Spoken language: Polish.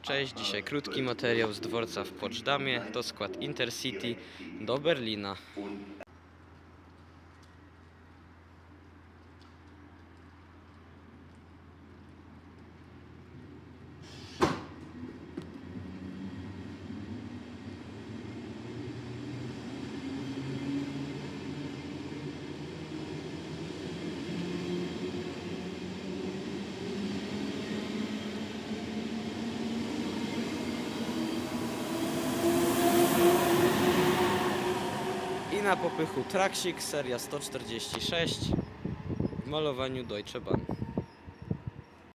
Cześć, dzisiaj krótki materiał z dworca w Poczdamie. To skład Intercity do Berlina. I na popychu Traksik seria 146 w malowaniu Deutsche Bahn.